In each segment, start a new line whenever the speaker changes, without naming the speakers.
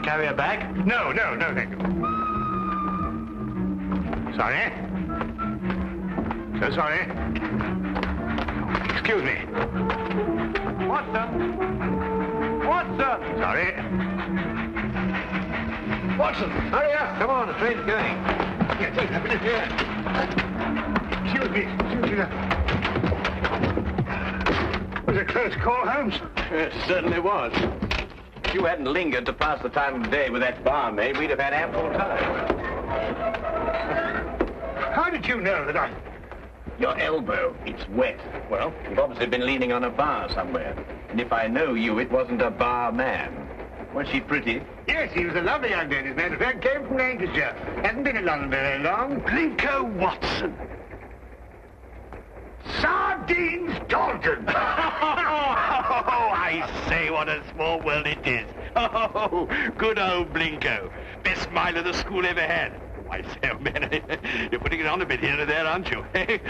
carry her back?
No, thank you. Sorry. So sorry. Excuse me.
Watson! Watson!
Sorry.
Watson, hurry up! Come on, the train's going.
Yes, here. Excuse me. Was a close call, Holmes?
It certainly was. If you hadn't lingered to pass the time of day with that barmaid, we'd have had ample time.
How did you know that I...
Your elbow, it's wet. Well, you've obviously been leaning on a bar somewhere. And if I know you, it wasn't a bar man. Was she pretty?
Yes, he was a lovely young lady, as a matter of fact. Came from Lancashire. Hasn't been in London very long.
Blinko Watson.
Sardines Taunton.
Oh, I say, what a small world it is. Oh, good old Blinko. Best smile of the school ever had. I say, oh, man, you're putting it on a bit here and there, aren't you?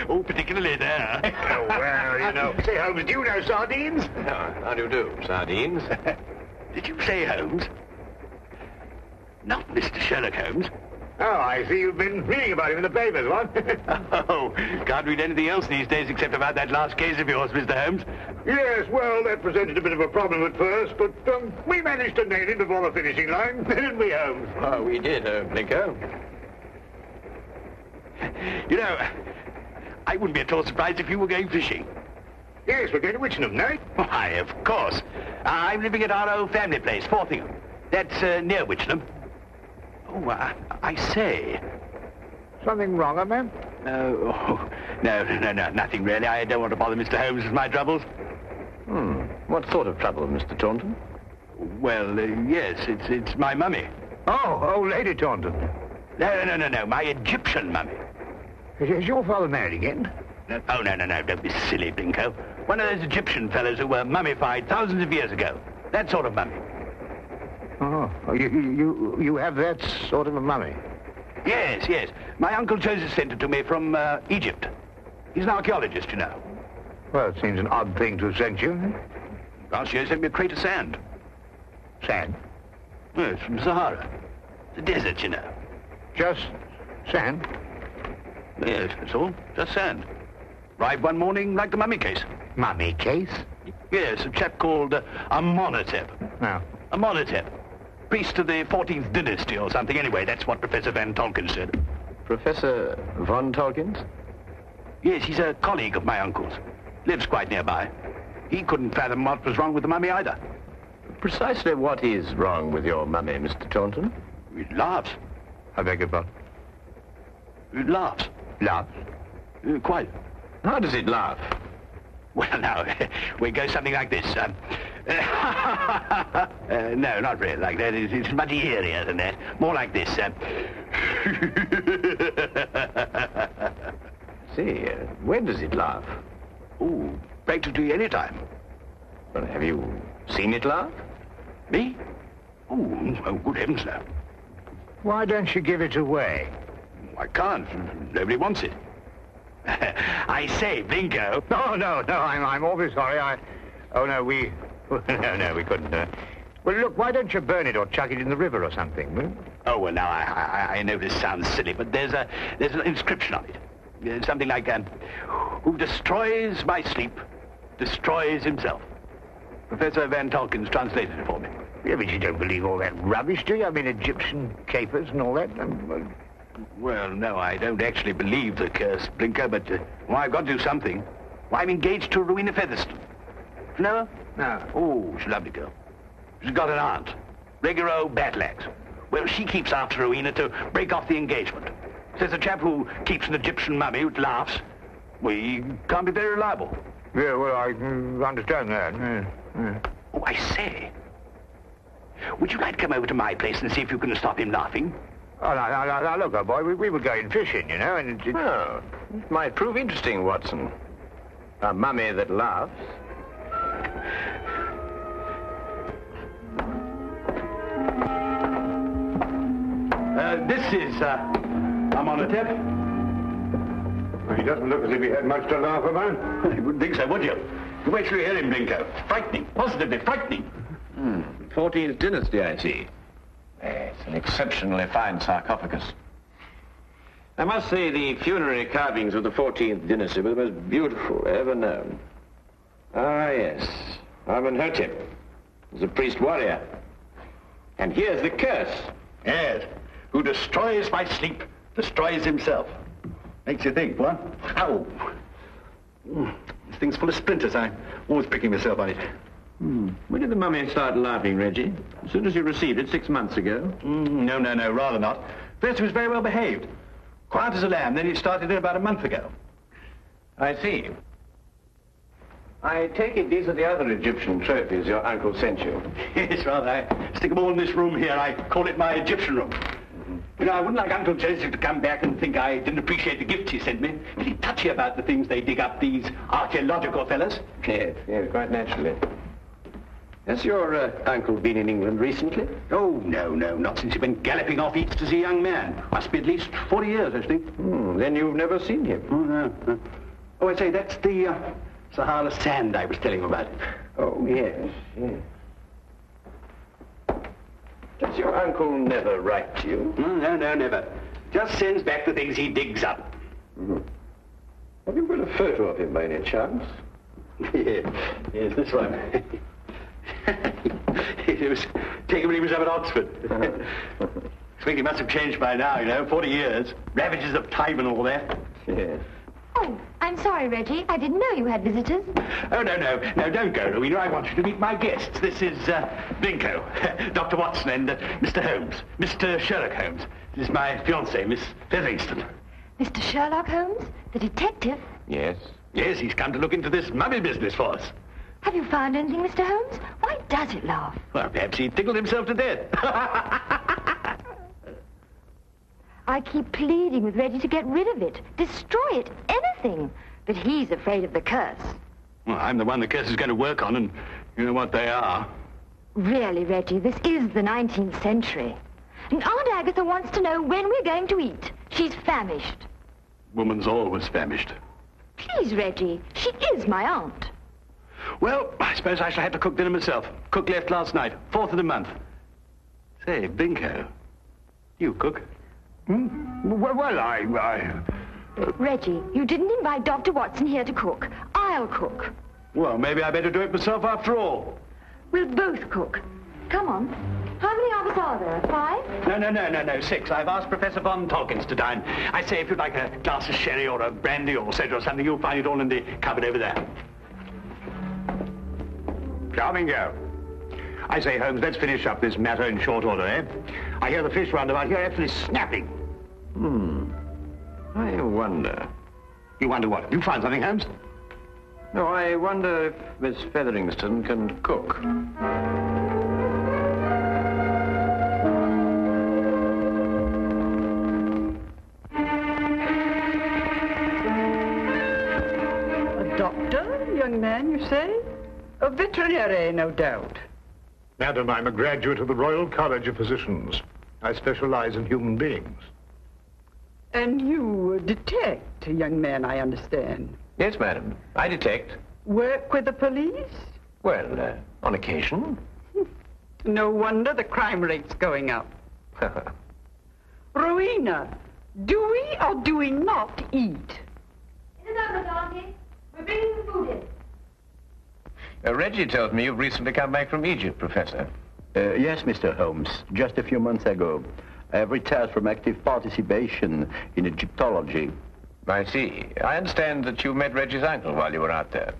Oh, particularly there.
Oh, well, you know. Say, Holmes, do you know sardines?
No, how do you do, sardines? Did you say Holmes? Not Mr. Sherlock Holmes.
Oh, I see you've been reading about him in the papers, what?
Oh, can't read anything else these days except about that last case of yours, Mr. Holmes.
Yes, well, that presented a bit of a problem at first, but we managed to nail him before the finishing line, didn't we, Holmes?
Oh, we did, Blinko. You know, I wouldn't be at all surprised if you were going fishing.
Yes, we're going to Wichenham, no?
Why, of course. I'm living at our old family place, Forthingham. That's near Wichenham. Oh, I say.
Something wrong, ma'am?
No, nothing really. I don't want to bother Mr. Holmes with my troubles.
What sort of trouble, Mr. Taunton?
Well, yes, it's my mummy.
Oh, old Lady Taunton.
No, my Egyptian mummy.
Is your father married again?
Oh, no, don't be silly, Blinko. One of those Egyptian fellows who were mummified thousands of years ago. That sort of mummy.
Oh, you have that sort of a mummy?
Yes. My Uncle Joseph sent it to me from Egypt. He's an archaeologist, you know.
Well, it seems an odd thing to have sent you.
Last year he sent me a crate of sand.
Sand?
Yes, from Sahara. The desert, you know.
Just sand?
Yes, that's all. Just sand. Arrived one morning like the mummy case.
Mummy case?
Yes, a chap called Amenhotep.
No.
Amenhotep. Priest of the 14th dynasty or something. Anyway, that's what Professor Van Tolkien said.
Professor Von Tolkien?
Yes, he's a colleague of my uncle's. Lives quite nearby. He couldn't fathom what was wrong with the mummy either.
Precisely what is wrong with your mummy, Mr. Taunton?
It laughs.
I beg your pardon?
It laughs.
Laughs?
Quite.
How does it laugh?
Well, now, we go something like this. No, not really like that. It's much eerier than that. More like this.
See, when does it laugh?
Oh, practically any time.
Well, have you seen it laugh?
Me? Oh, good heavens, no.
Why don't you give it away?
I can't. Nobody wants it. I say, Blinko.
No, I'm awfully sorry. No, we couldn't. Well, look, why don't you burn it or chuck it in the river or something? Hmm?
Oh, well, now, I know this sounds silly, but there's an inscription on it. Something like, who destroys my sleep, destroys himself. Professor Van Tolkien's translated it for me.
Yeah, but you don't believe all that rubbish, do you? I mean, Egyptian capers and all that.
Well, no, I don't actually believe the curse, Blinker, but I've got to do something. Well, I'm engaged to Rowena Featherstone. You know her?
No.
Oh, she's a lovely girl. She's got an aunt, regular old battle-axe. Well, she keeps after Rowena to break off the engagement. Says the chap who keeps an Egyptian mummy who laughs, well, he can't be very reliable.
Yeah, well, I understand that. Yeah.
Oh, I say. Would you like to come over to my place and see if you can stop him laughing?
Oh, now, look, old boy, we were going fishing, you know, and
Oh, it might prove interesting, Watson. A mummy that laughs.
This is, Amenhotep.
Well, he doesn't look as if he had much to laugh about.
You wouldn't think so, would you? You wait till you hear him, Blinko. Frightening, positively frightening.
14th dynasty, I see. It's an exceptionally fine sarcophagus. I must say the funerary carvings of the 14th dynasty were the most beautiful ever known. Ah, yes. Amenhotep was a priest-warrior. And here's the curse.
Yes. Who destroys by sleep, destroys himself. Makes you think, what? Ow. This thing's full of splinters. I'm always pricking myself on it.
When did the mummy start laughing, Reggie? As soon as you received it 6 months ago?
No, rather not. First, he was very well behaved. Quiet as a lamb, then he started in about a month ago.
I see. I take it these are the other Egyptian trophies your uncle sent you.
Yes, rather. I stick them all in this room here. I call it my Egyptian room. You know, I wouldn't like Uncle Joseph to come back and think I didn't appreciate the gifts he sent me. Pretty touchy about the things they dig up, these archaeological fellas.
Yes, quite naturally. Has your uncle been in England recently?
Oh, no, not since he went galloping off east as a young man. Must be at least 40 years, I think.
Then you've never seen him?
Oh, no. Oh, I say, that's the Sahara sand I was telling you about.
Oh, yes. Does your uncle never write to you?
No, never. Just sends back the things he digs up.
Have you got a photo of him by any chance?
Yes, this one. It was taken when he was up at Oxford. I think he must have changed by now, you know, 40 years. Ravages of time and all that.
Yes.
Oh, I'm sorry, Reggie. I didn't know you had visitors.
Oh, no, don't go, Rowena. I want you to meet my guests. This is, Blinko, Dr. Watson, and Mr. Holmes, Mr. Sherlock Holmes. This is my fiancée, Miss Featherington.
Mr. Sherlock Holmes, the detective?
Yes.
Yes, he's come to look into this mummy business for us.
Have you found anything, Mr. Holmes? Why does it laugh?
Well, perhaps he tickled himself to death.
I keep pleading with Reggie to get rid of it, destroy it, anything. But he's afraid of the curse.
Well, I'm the one the curse is going to work on, and you know what they are.
Really, Reggie, this is the 19th century. And Aunt Agatha wants to know when we're going to eat. She's famished.
Woman's always famished.
Please, Reggie, she is my aunt.
Well, I suppose I shall have to cook dinner myself. Cook left last night, 4th of the month. Say, Binko, you cook?
Well, I...
Reggie, you didn't invite Dr. Watson here to cook. I'll cook.
Well, maybe I better do it myself after all.
We'll both cook. Come on. How many of us are there? 5?
No, 6. I've asked Professor von Tolkins to dine. I say, if you'd like a glass of sherry or a brandy or soda or something, you'll find it all in the cupboard over there.
Charming girl. I say, Holmes, let's finish up this matter in short order, eh? I hear the fish round about here actually snapping.
I wonder.
You wonder what? You find something, Holmes?
No, I wonder if Miss Featherington can cook.
A doctor, young man, you say? A veterinary, no doubt.
Madam, I'm a graduate of the Royal College of Physicians. I specialize in human beings.
And you detect, young man, I understand.
Yes, madam. I detect.
Work with the police?
Well, on occasion.
No wonder the crime rate's going up. Rowena, do we or do we not eat?
In a moment, Auntie. We're bringing the food in.
Reggie tells me you've recently come back from Egypt, Professor.
Yes, Mr. Holmes. Just a few months ago. I have retired from active participation in Egyptology.
I see. I understand that you met Reggie's uncle while you were out there.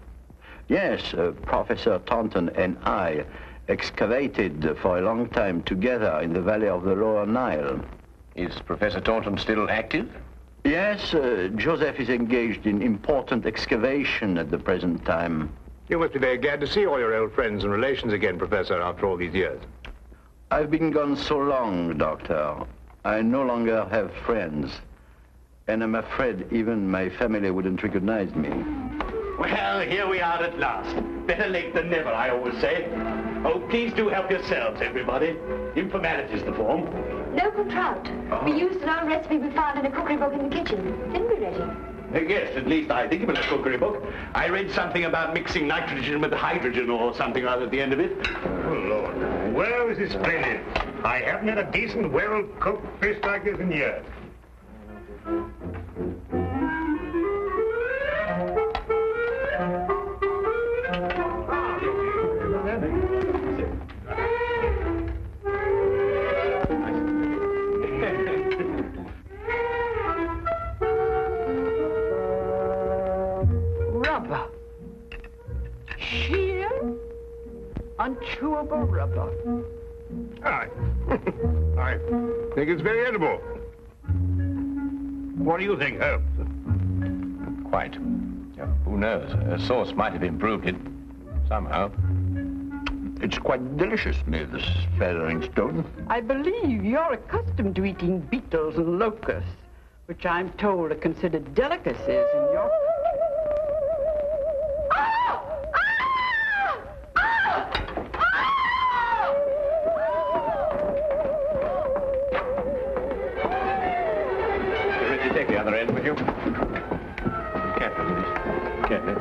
Yes, Professor Taunton and I excavated for a long time together in the valley of the Lower Nile.
Is Professor Taunton still active?
Yes, Joseph is engaged in important excavation at the present time.
You must be very glad to see all your old friends and relations again, Professor, after all these years.
I've been gone so long, Doctor. I no longer have friends. And I'm afraid even my family wouldn't recognize me.
Well, here we are at last. Better late than never, I always say. Oh, please do help yourselves, everybody. Informality's the form.
Local trout. We used an old recipe we found in a cookery book in the kitchen. Didn't we, Reggie?
Yes, at least I think it was a cookery book. I read something about mixing nitrogen with hydrogen or something or other at the end of it.
Oh, Lord. Well, this is splendid. I haven't had a decent, well-cooked fish like this in years.
Rubber. Sheer, unchewable rubber.
I think it's very edible. What do you think, Holmes?
Quite. Who knows? A sauce might have improved it somehow.
It's quite delicious, Miss Featheringstone.
I believe you're accustomed to eating beetles and locusts, which I'm told are considered delicacies in your
Take the other end, would you? Careful, please. Careful.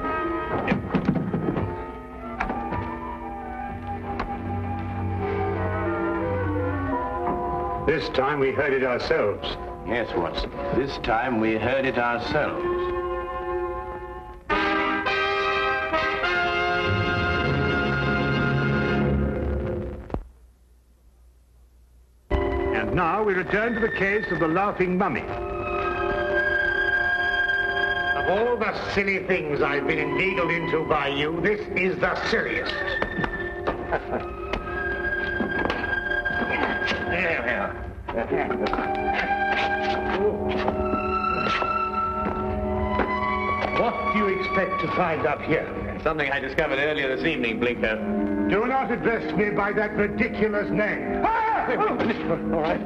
This time we heard it ourselves.
Yes, Watson. This time we heard it ourselves.
And now we return to the case of the Laughing Mummy. Of all the silly things I've been inveigled into by you, this is the silliest. What do you expect to find up here?
Something I discovered earlier this evening, Blinker.
Do not address me by that ridiculous name.
All right.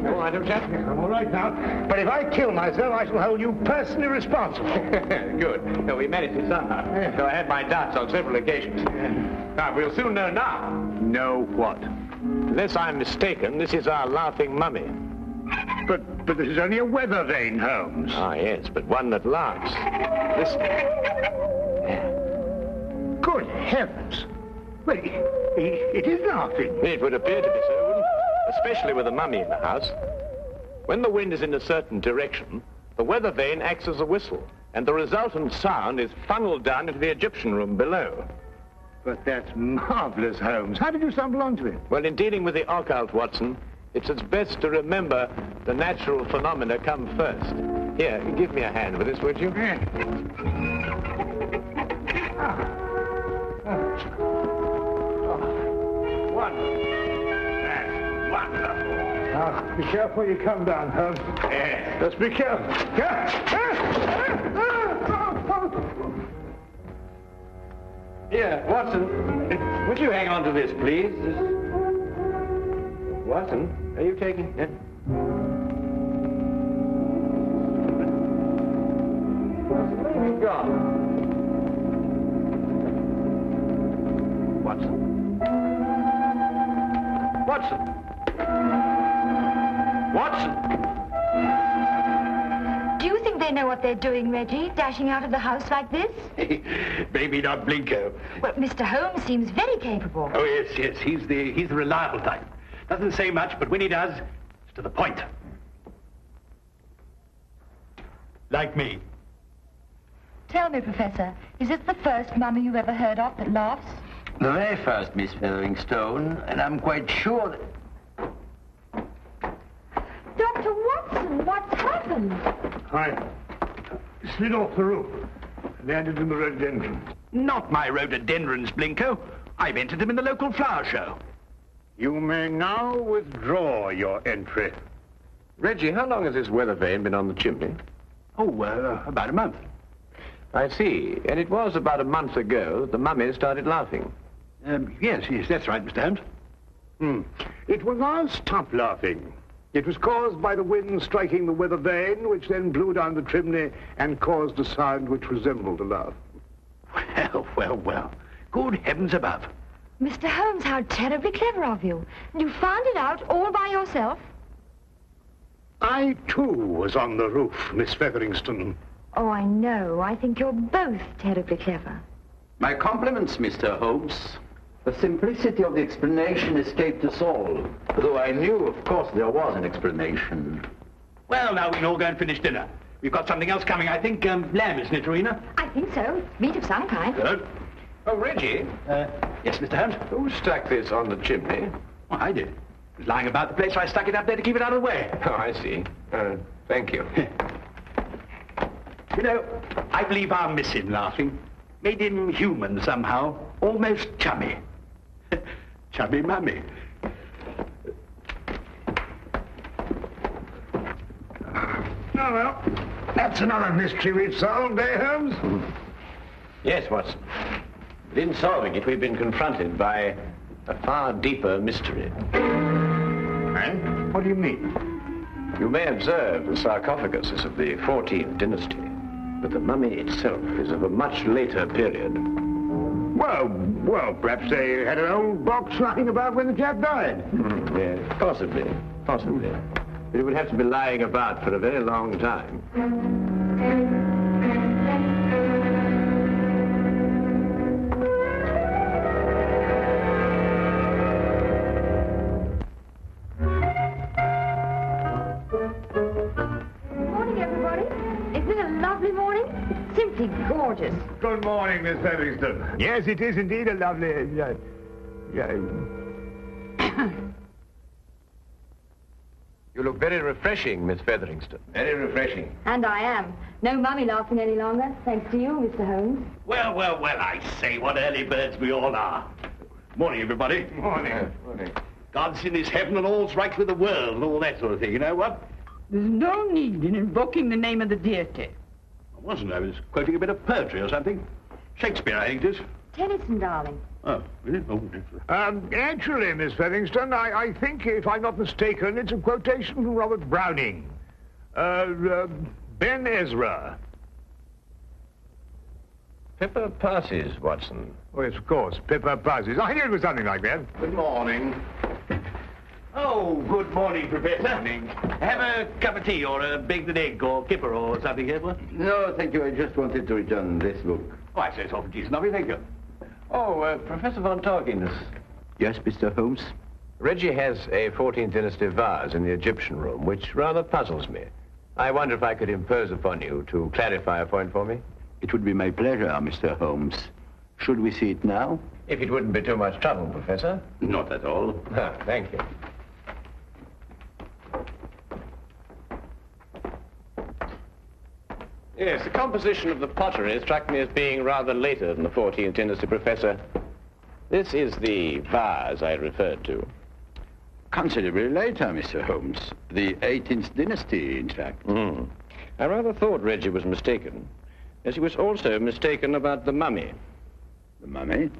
All right, old chap.
I'm all right now, but if I kill myself, I shall hold you personally responsible.
Good. No, we managed it somehow. Though I had my doubts on several occasions. Now, we'll soon know now.
Know what?
Unless I'm mistaken, this is our laughing mummy.
But this is only a weather vane, Holmes.
Ah, yes, but one that laughs. Listen.
Good heavens. Well, it is laughing.
It would appear to be so, wouldn't it? Especially with a mummy in the house. When the wind is in a certain direction, the weather vane acts as a whistle, and the resultant sound is funneled down into the Egyptian room below.
But that's marvelous, Holmes. How did you stumble onto it?
Well, in dealing with the occult, Watson, it's as best to remember the natural phenomena come first. Here, give me a hand with this, would you? Wonderful. That's wonderful.
Now, be careful you come down, Holmes.
Yes.
Just be careful.
Here, Watson, would you hang on to this, please? Watson, are you taking it? Where have you gone? Watson? Watson? Watson?
Do you think they know what they're doing, Reggie, dashing out of the house like this?
Maybe not Blinko.
Well, Mr. Holmes seems very capable.
Oh, yes. He's the reliable type. Doesn't say much, but when he does, it's to the point. Like me.
Tell me, Professor, is this the first mummy you ever heard of that laughs?
The very first, Miss Featheringstone, and I'm quite sure that...
Dr. Watson, what's happened?
I slid off the roof and landed in the rhododendron.
Not my rhododendrons, Blinko. I've entered them in the local flower show.
You may now withdraw your entry.
Reggie, how long has this weather vane been on the chimney?
Oh, about a month.
I see. And it was about a month ago that the mummy started laughing.
Yes, that's right, Mr. Holmes.
It was not stop laughing. It was caused by the wind striking the weather vane, which then blew down the chimney and caused a sound which resembled a laugh.
Well. Good heavens above.
Mr. Holmes, how terribly clever of you. You found it out all by yourself?
I, too, was on the roof, Miss Featheringstone.
Oh, I know. I think you're both terribly clever.
My compliments, Mr. Holmes. The simplicity of the explanation escaped us all, though I knew, of course, there was an explanation.
Well, now we can all go and finish dinner. We've got something else coming, I think. Lamb, isn't it, Rowena?
I think so. Meat of some kind.
Good.
Oh, Reggie.
Yes, Mr. Holmes?
Who stuck this on the chimney?
Well, I did. It was lying about the place, so I stuck it up there to keep it out of the way.
Oh, I see. Thank you.
You know, I believe I'll miss him laughing. Made him human somehow. Almost chummy. Chummy mummy.
Oh, well, that's another mystery we've solved, eh, Holmes?
Yes, Watson. But in solving it, we've been confronted by a far deeper mystery.
Eh? What do you mean?
You may observe the sarcophagus is of the 14th dynasty, but the mummy itself is of a much later period.
Well, perhaps they had an old box lying about when the chap died.
Yes, possibly. But it would have to be lying about for a very long time.
Morning, everybody. Isn't it a lovely morning? Simply gorgeous.
Good morning, Miss Featherston. Yes, it is indeed a lovely...
You look very refreshing, Miss Featherington. Very refreshing.
And I am. No mummy laughing any longer, thanks to you, Mr. Holmes.
Well, I say, what early birds we all are. Morning, everybody.
Morning.
God's in his heaven and all's right with the world and all that sort of thing, you know what?
There's no need in invoking the name of the deity.
I wasn't. I was quoting a bit of poetry or something. Shakespeare, I think it is.
Tennyson, darling.
Oh, really? Oh,
Actually, Miss Featherston, I think, if I'm not mistaken, it's a quotation from Robert Browning. Ben Ezra.
Pippa passes, Watson.
Oh, yes, of course, Pippa passes. I knew it was something like that.
Good morning.
Oh, good morning, Professor.
Morning.
Have a cup of tea or a baked egg or kipper or something here, what?
No, thank you. I just wanted to return this book.
Oh, I say it's awful decent of you, thank you.
Oh, Professor von Torkins.
Yes, Mr. Holmes?
Reggie has a 14th dynasty vase in the Egyptian room, which rather puzzles me. I wonder if I could impose upon you to clarify a point for me?
It would be my pleasure, Mr. Holmes. Should we see it now?
If it wouldn't be too much trouble, Professor.
Not at all.
Thank you. Yes, the composition of the pottery struck me as being rather later than the 14th dynasty, Professor. This is the vase I referred to.
Considerably later, Mr. Holmes. The 18th dynasty, in fact.
I rather thought Reggie was mistaken, as he was also mistaken about the mummy.
The mummy?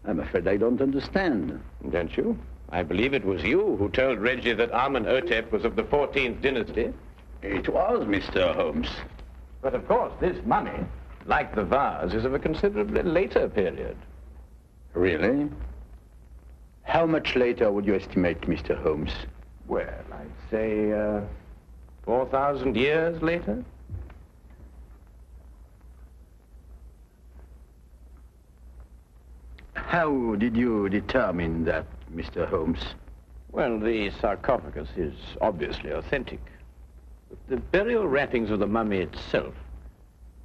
I'm afraid I don't understand.
Don't you? I believe it was you who told Reggie that Amenhotep was of the 14th dynasty.
It was, Mr. Holmes.
But of course, this mummy, like the vase, is of a considerably later period.
Really? How much later would you estimate, Mr. Holmes?
Well, I'd say 4,000 years later.
How did you determine that, Mr. Holmes?
Well, the sarcophagus is obviously authentic. The burial wrappings of the mummy itself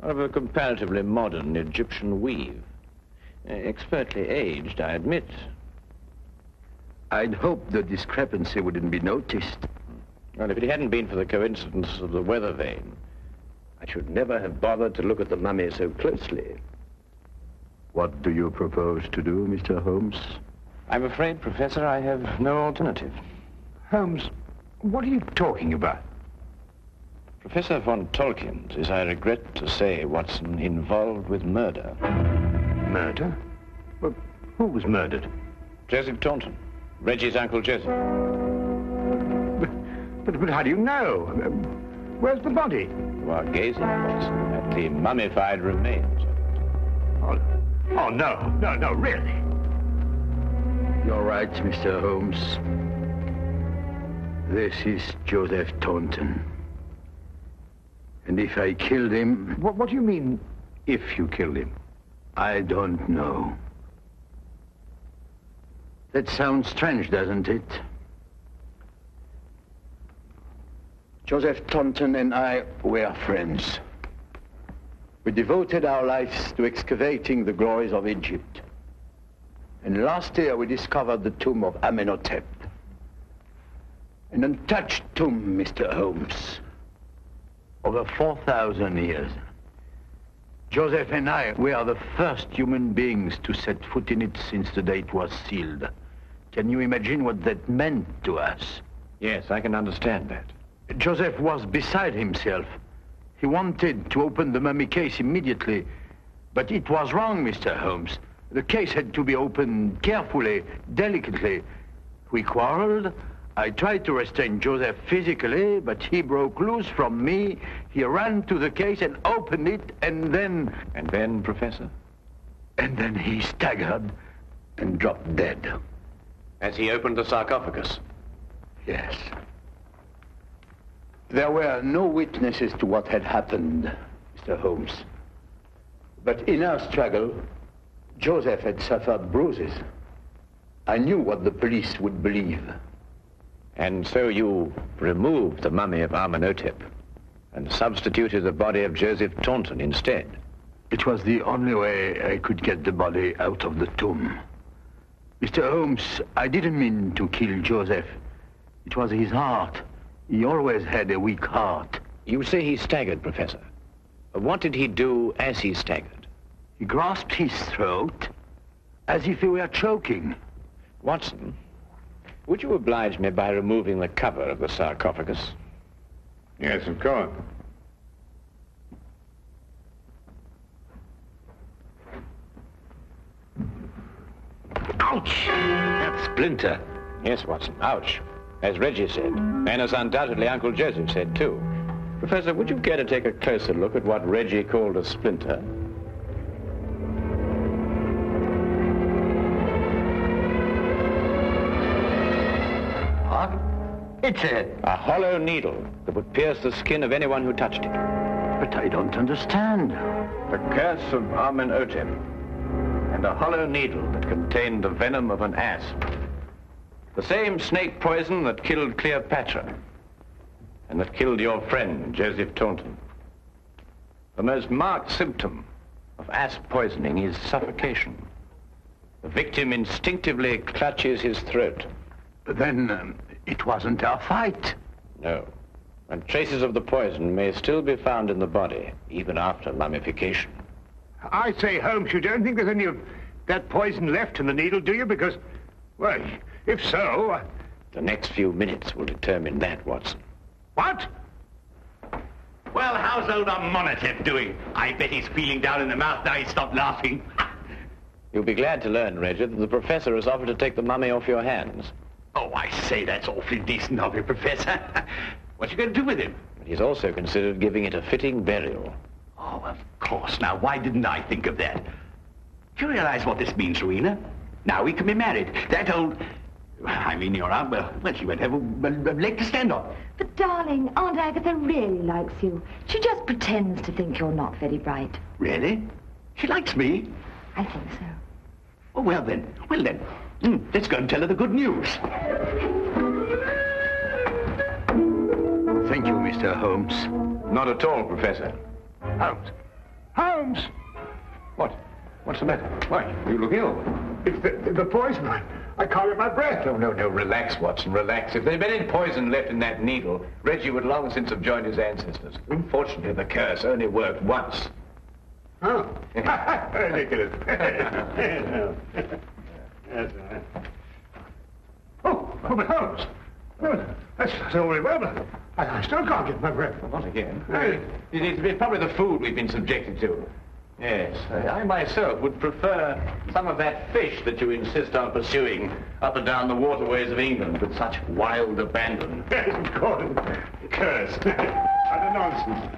are of a comparatively modern Egyptian weave. Expertly aged, I admit.
I'd hoped the discrepancy wouldn't be noticed.
Well, if it hadn't been for the coincidence of the weather vane, I should never have bothered to look at the mummy so closely.
What do you propose to do, Mr. Holmes?
I'm afraid, Professor, I have no alternative.
Holmes, what are you talking about?
Professor von Tolkien is, I regret to say, Watson, involved with murder.
Murder? Well, who was murdered?
Joseph Taunton, Reggie's Uncle Joseph.
But how do you know? Where's the body?
You are gazing, Watson, at the mummified remains.
Oh, no, really.
You're right, Mr. Holmes. This is Joseph Taunton. And if I killed him...
What do you mean, if you killed him?
I don't know. That sounds strange, doesn't it? Joseph Taunton and I were friends. We devoted our lives to excavating the glories of Egypt. And last year we discovered the tomb of Amenhotep. An untouched tomb, Mr. Holmes. Over 4,000 years. Joseph and I were the first human beings to set foot in it since the day it was sealed. Can you imagine what that meant to us?
Yes, I can understand that.
Joseph was beside himself. He wanted to open the mummy case immediately, but it was wrong, Mr. Holmes. The case had to be opened carefully, delicately. We quarreled. I tried to restrain Joseph physically, but he broke loose from me. He ran to the case and opened it, and then...
And then, Professor?
And then he staggered and dropped dead.
As he opened the sarcophagus?
Yes. There were no witnesses to what had happened, Mr. Holmes. But in our struggle, Joseph had suffered bruises. I knew what the police would believe.
And so you removed the mummy of Amenhotep and substituted the body of Joseph Taunton instead?
It was the only way I could get the body out of the tomb. Mr. Holmes, I didn't mean to kill Joseph. It was his heart. He always had a weak heart.
You say he staggered, Professor. What did he do as he staggered?
He grasped his throat as if he were choking.
Watson, would you oblige me by removing the cover of the sarcophagus?
Yes, of course.
Ouch! That splinter. Yes, Watson, ouch. As Reggie said, and as undoubtedly Uncle Joseph said, too. Professor, would you care to take a closer look at what Reggie called a splinter?
What? It's
a hollow needle that would pierce the skin of anyone who touched it.
But I don't understand.
The curse of Amenhotep, and a hollow needle that contained the venom of an asp. The same snake poison that killed Cleopatra, and that killed your friend, Joseph Taunton. The most marked symptom of asp poisoning is suffocation. The victim instinctively clutches his throat.
But then, it wasn't our fight.
No. And traces of the poison may still be found in the body, even after mummification.
I say, Holmes, you don't think there's any of that poison left in the needle, do you? Because, well, if so...
The next few minutes will determine that, Watson.
What?
Well, how's old Amenhotep doing? I bet he's feeling down in the mouth now he's stopped laughing.
You'll be glad to learn, Reggie, that the professor has offered to take the mummy off your hands.
Oh, I say, that's awfully decent of you, Professor. What you going to do with him?
But he's also considered giving it a fitting burial.
Oh, of course. Now, why didn't I think of that? Do you realize what this means, Rowena? Now we can be married. That old... I mean, your aunt, well, she won't have a leg to stand on.
But, darling, Aunt Agatha really likes you. She just pretends to think you're not very bright.
Really? She likes me?
I think so.
Oh, well then. Let's go and tell her the good news.
Thank you, Mr. Holmes.
Not at all, Professor.
Holmes! Holmes!
What? What's the matter? Why, you look ill.
It's the poison. I can't get my breath.
No, relax, Watson, relax. If there'd been any poison left in that needle, Reggie would long since have joined his ancestors. Unfortunately, the curse only worked once.
Oh. Ridiculous. Yes, but Holmes. No, that's all very well, but I still can't get my breath.
Not again. It's probably the food we've been subjected to. Yes, I myself would prefer some of that fish that you insist on pursuing up and down the waterways of England with such wild abandon.
Yes, of course. Curse. Utter nonsense.